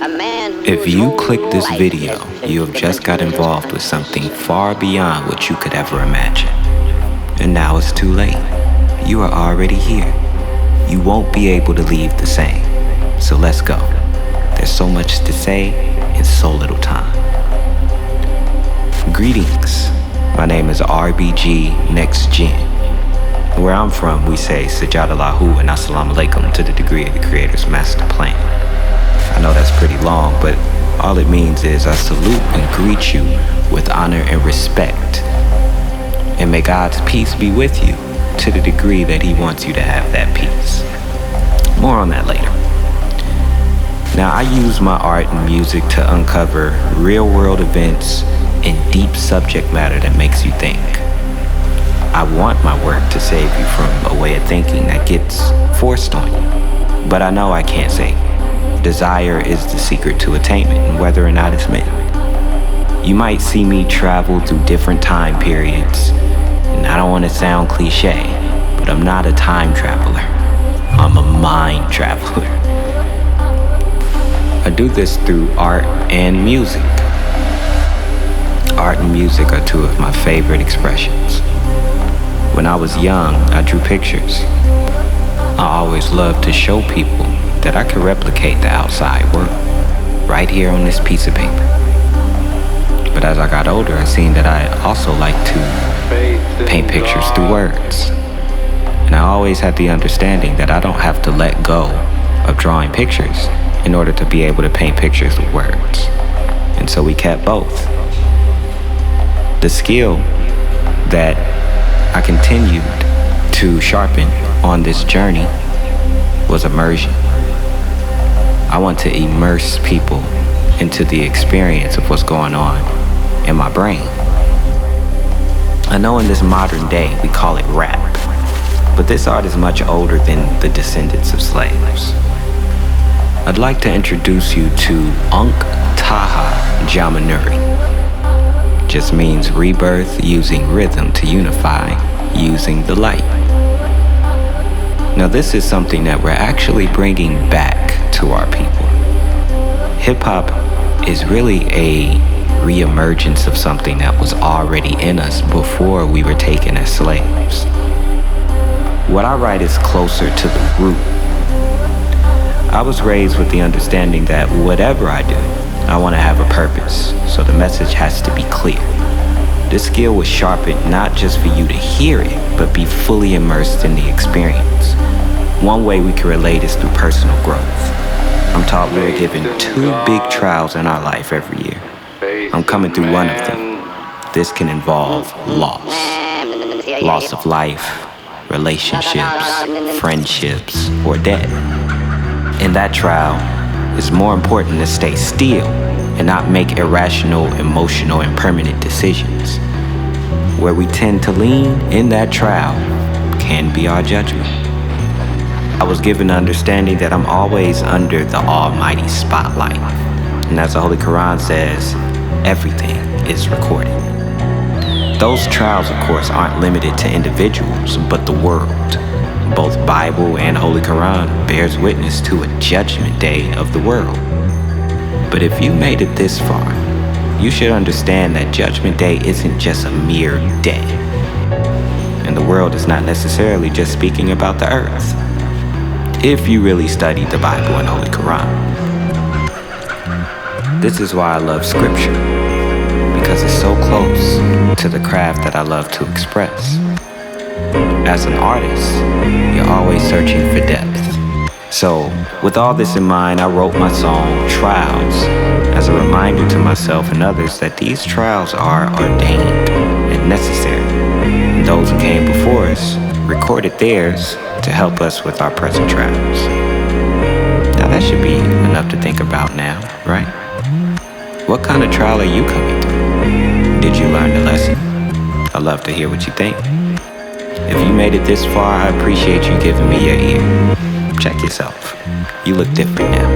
If you click this video, you have just got involved with something far beyond what you could ever imagine. And now it's too late. You are already here. You won't be able to leave the same. So let's go. There's so much to say in so little time. Greetings. My name is RBGNEXTGEN. Where I'm from, we say Sajada, Lahu, and Alakium to the degree of the Creator's Master Plan. I know that's pretty long, but all it means is I salute and greet you with honor and respect. And may God's peace be with you to the degree that He wants you to have that peace. More on that later. Now, I use my art and music to uncover real-world events and deep subject matter that makes you think. I want my work to save you from a way of thinking that gets forced on you, but I know I can't save you. Desire is the secret to attainment, and whether or not it's meant. You might see me travel through different time periods, and I don't want to sound cliche, but I'm not a time traveler. I'm a mind traveler. I do this through art and music. Art and music are two of my favorite expressions. When I was young, I drew pictures. I always loved to show people that I could replicate the outside world right here on this piece of paper. But as I got older, I seen that I also liked to paint pictures through words. And I always had the understanding that I don't have to let go of drawing pictures in order to be able to paint pictures with words. And so we kept both. The skill that I continued to sharpen on this journey was immersion. I want to immerse people into the experience of what's going on in my brain. I know in this modern day we call it rap, but this art is much older than the descendants of slaves. I'd like to introduce you to Ankh Taha Jamanuri. Just means rebirth using rhythm to unify using the light. Now this is something that we're actually bringing back to our people. Hip-hop is really a re-emergence of something that was already in us before we were taken as slaves. What I write is closer to the root. I was raised with the understanding that whatever I do, I want to have a purpose, so the message has to be clear. This skill was sharpened not just for you to hear it, but be fully immersed in the experience. One way we can relate is through personal growth. I'm taught we're given 2 big trials in our life every year. I'm coming through one of them. This can involve loss. Loss of life, relationships, friendships, or death. In that trial, it's more important to stay still and not make irrational, emotional, and permanent decisions. Where we tend to lean in that trial can be our judgment. I was given the understanding that I'm always under the Almighty spotlight. And as the Holy Quran says, everything is recorded. Those trials, of course, aren't limited to individuals, but the world. Both Bible and Holy Quran bears witness to a judgment day of the world. But if you made it this far, you should understand that Judgment Day isn't just a mere day. And the world is not necessarily just speaking about the earth. If you really studied the Bible and Holy Quran. This is why I love scripture, because it's so close to the craft that I love to express. As an artist, you're always searching for depth. So, with all this in mind, I wrote my song, Trials, as a reminder to myself and others that these trials are ordained and necessary. And those who came before us recorded theirs to help us with our present trials. Now that should be enough to think about now, right? What kind of trial are you coming through? Did you learn the lesson? I'd love to hear what you think. If you made it this far, I appreciate you giving me your ear. Check yourself. You look different now.